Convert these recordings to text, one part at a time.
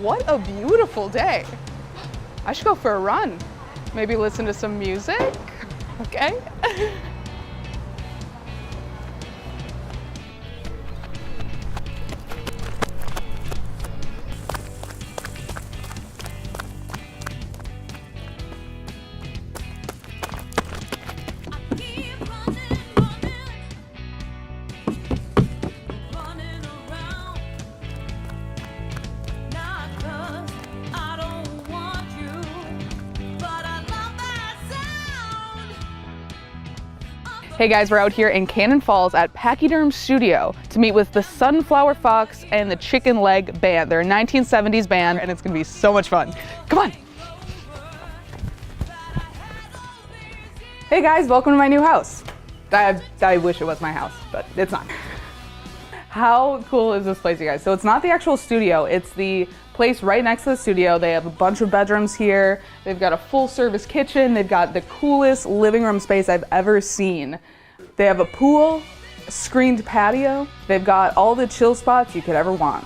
what a beautiful day. I should go for a run. Maybe listen to some music, okay? Hey guys, we're out here in Cannon Falls at Pachyderm Studio to meet with the Sunflower Fox and the Chicken Leg Band. They're a 1970s band and it's gonna be so much fun. Come on. Hey guys, welcome to my new house. I wish it was my house, but it's not. How cool is this place, you guys? So it's not the actual studio, it's the place right next to the studio. They have a bunch of bedrooms here. They've got a full service kitchen. They've got the coolest living room space I've ever seen. They have a pool, a screened patio. They've got all the chill spots you could ever want.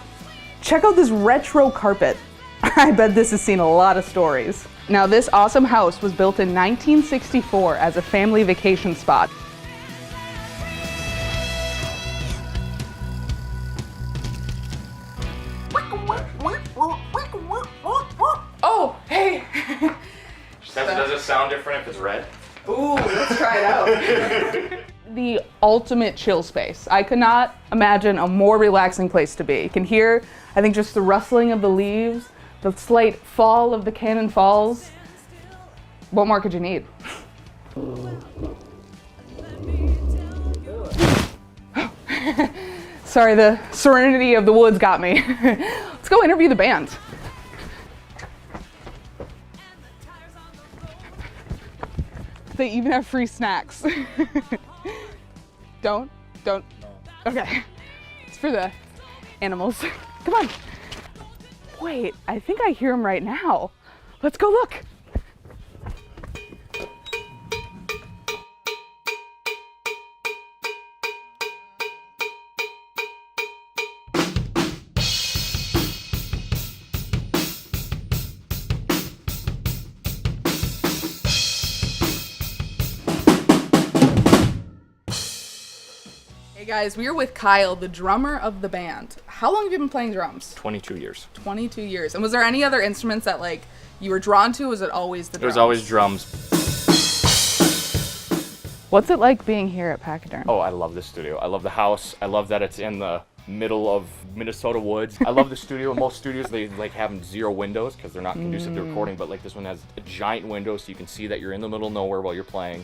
Check out this retro carpet. I bet this has seen a lot of stories. Now this awesome house was built in 1964 as a family vacation spot. Oh, hey! Seth, does it sound different if it's red? Ooh, let's try it out. The ultimate chill space. I could not imagine a more relaxing place to be. You can hear, I think, just the rustling of the leaves, the slight fall of the Cannon Falls. What more could you need? Sorry, the serenity of the woods got me. Let's go interview the band. They even have free snacks. Don't? Okay. It's for the animals. Come on. Wait, I think I hear them right now. Let's go look. Hey guys, we are with Kyle, the drummer of the band. How long have you been playing drums? 22 years. 22 years. And was there any other instruments that like you were drawn to? Or was it always the drums? It was always drums. What's it like being here at Pachyderm? Oh, I love this studio. I love the house. I love that it's in the middle of Minnesota woods. I love the studio. Most studios, they like have 0 windows because they're not conducive to recording, but like this one has a giant window so you can see that you're in the middle of nowhere while you're playing.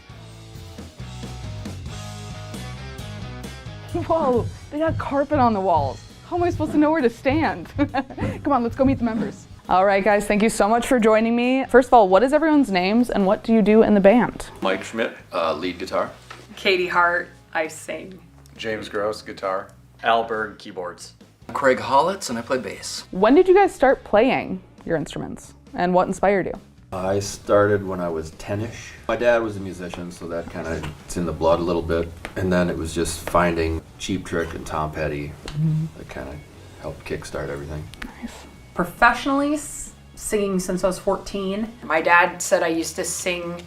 Whoa, they got carpet on the walls. How am I supposed to know where to stand? Come on, let's go meet the members. All right, guys, thank you so much for joining me. First of all, what is everyone's names and what do you do in the band? Mike Schmidt, lead guitar. Katie Hart, I sing. James Gross, guitar. Alberg, keyboards. Craig Hollitz, and I play bass. When did you guys start playing your instruments and what inspired you? I started when I was 10-ish. My dad was a musician, so that kind of it's in the blood a little bit. And then it was just finding Cheap Trick and Tom Petty that kind of helped kickstart everything. Nice. Professionally singing since I was 14. My dad said I used to sing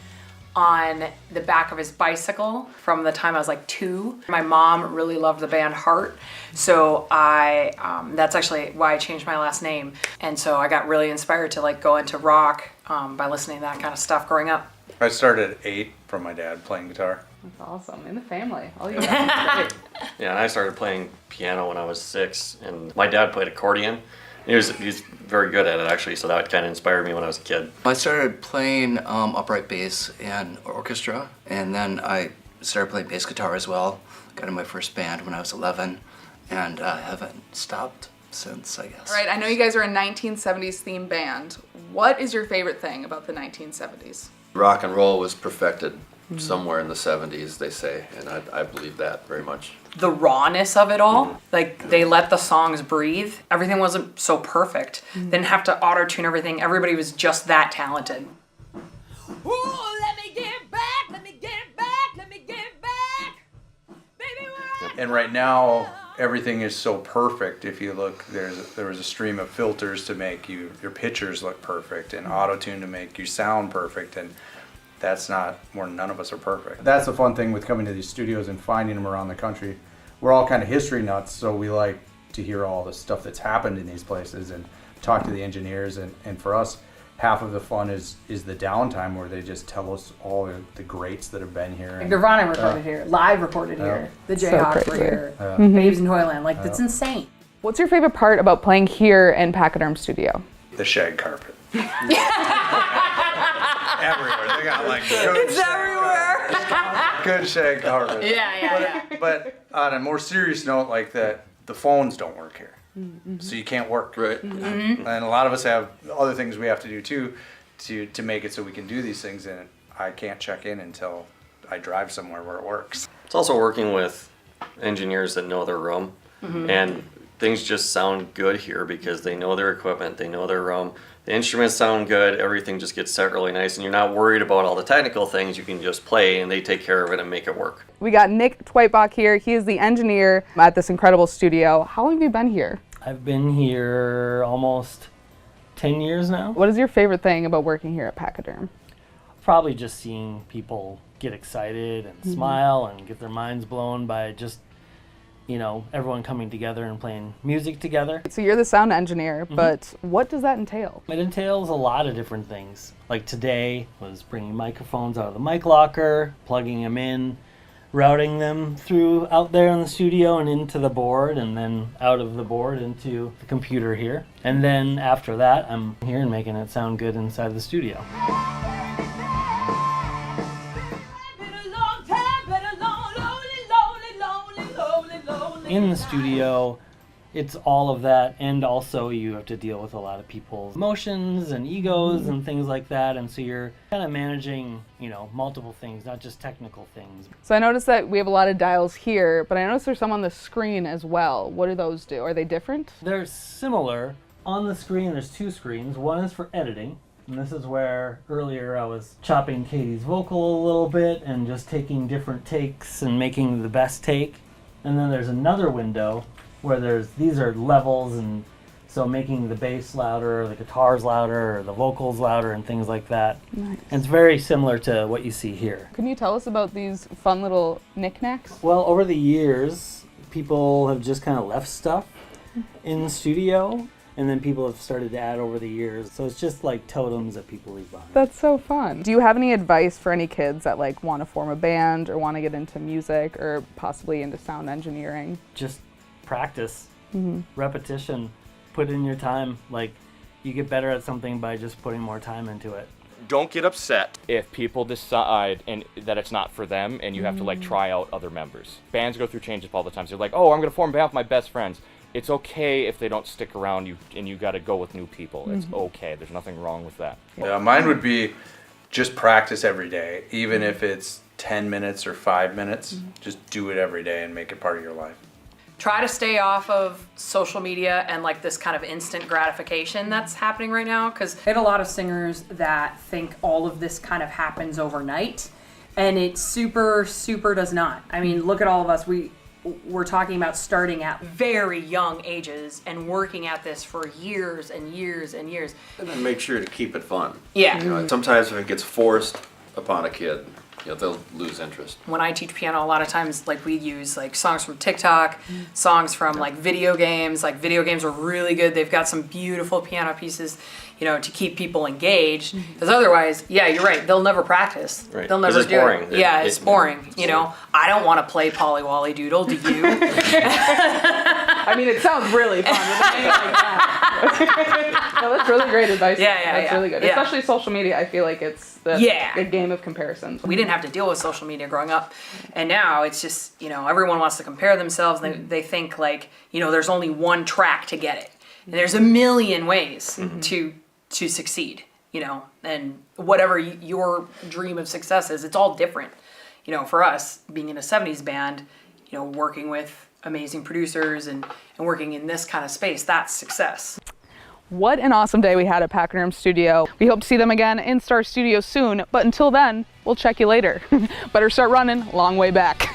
on the back of his bicycle from the time I was like 2. My mom really loved the band Heart, so that's actually why I changed my last name. And so I got really inspired to like go into rock by listening to that kind of stuff growing up. I started at 8 from my dad playing guitar. That's awesome. In the family. All you guys. Yeah, and I started playing piano when I was 6, and my dad played accordion. He's very good at it, actually, so that kind of inspired me when I was a kid. I started playing upright bass and orchestra, and then I started playing bass guitar as well. Got in my first band when I was 11, and haven't stopped since, I guess. All right, I know you guys are a 1970s themed band. What is your favorite thing about the 1970s? Rock and roll was perfected somewhere in the 70s, they say, and I believe that very much. The rawness of it all, like they let the songs breathe. Everything wasn't so perfect. They didn't have to auto-tune everything. Everybody was just that talented. Ooh, let me get back, let me get back, let me get back. Baby, And right now, everything is so perfect. If you look, there was a stream of filters to make your pictures look perfect, and auto-tune to make you sound perfect, and that's not where none of us are perfect. That's the fun thing with coming to these studios and finding them around the country. We're all kind of history nuts, so we like to hear all the stuff that's happened in these places and talk to the engineers, and for us, half of the fun is the downtime where they just tell us all the greats that have been here. Like Nirvana recorded here, live recorded here, the Jayhawks were here, Babes in Toyland. Like, that's insane. What's your favorite part about playing here in Pachyderm Studio? The shag carpet. Everywhere. They got like good good shag carpet. Yeah. But on a more serious note, like that, the phones don't work here. So you can't work. Right. And a lot of us have other things we have to do too to make it so we can do these things, and I can't check in until I drive somewhere where it works. It's also working with engineers that know their room, and things just sound good here because they know their equipment, they know their room. The instruments sound good, everything just gets set really nice, and you're not worried about all the technical things. You can just play, and they take care of it and make it work. We got Nick Tweitbach here. He is the engineer at this incredible studio. How long have you been here? I've been here almost 10 years now. What is your favorite thing about working here at Pachyderm? Probably just seeing people get excited and smile and get their minds blown by just, everyone coming together and playing music together. So you're the sound engineer, but what does that entail? It entails a lot of different things. Like today was bringing microphones out of the mic locker, plugging them in, routing them through out there in the studio and into the board, and then out of the board into the computer here. And then after that, I'm here and making it sound good inside the studio. In the studio, it's all of that, and also you have to deal with a lot of people's emotions and egos and things like that, and so you're kind of managing, multiple things, not just technical things. So I noticed that we have a lot of dials here, but I noticed there's some on the screen as well. What do those do? Are they different? They're similar. On the screen, there's two screens. One is for editing, and this is where earlier I was chopping Katie's vocal a little bit and just taking different takes and making the best take. And then there's another window where these are levels, and so making the bass louder, or the guitars louder, or the vocals louder, and things like that. Nice. And it's very similar to what you see here. Can you tell us about these fun little knickknacks? Well, over the years, people have just kind of left stuff in the studio, and then people have started to add over the years. So it's just like totems that people leave behind. That's so fun. Do you have any advice for any kids that want to form a band or want to get into music or possibly into sound engineering? Just practice, repetition, put in your time. You get better at something by just putting more time into it. Don't get upset if people decide that it's not for them and you have to try out other members. Bands go through changes all the time. So you're like, oh, I'm going to form a band with my best friends. It's okay if they don't stick around and you got to go with new people. It's okay. There's nothing wrong with that. Yeah, mine would be just practice every day, even if it's 10 minutes or 5 minutes. Just do it every day and make it part of your life. Try to stay off of social media and this kind of instant gratification that's happening right now, because I had a lot of singers that think all of this kind of happens overnight, and it super does not. I mean, look at all of us. We're talking about starting at very young ages and working at this for years and years and years. And then make sure to keep it fun. Yeah. Sometimes if it gets forced upon a kid, they'll lose interest. When I teach piano, a lot of times we use songs from TikTok, songs from video games. Video games are really good. They've got some beautiful piano pieces, to keep people engaged. Because otherwise, yeah, you're right. They'll never practice. Right. They'll never It's do boring. it. Yeah, it's boring. I don't want to play Polly Wolly Doodle. Do you? I mean, it sounds really fun with a name like that. No, that's really great advice. That's really good. Yeah. Especially social media. I feel like it's a game of comparisons. We didn't have to deal with social media growing up, and now it's just everyone wants to compare themselves. They think there's only one track to get it, and there's a million ways to succeed. And whatever your dream of success is, it's all different. For us, being in a 70s band, working with amazing producers and working in this kind of space, that's success. What an awesome day we had at Pachyderm Studio. We hope to see them again in Star Studios soon, but until then, we'll check you later. Better start running, long way back.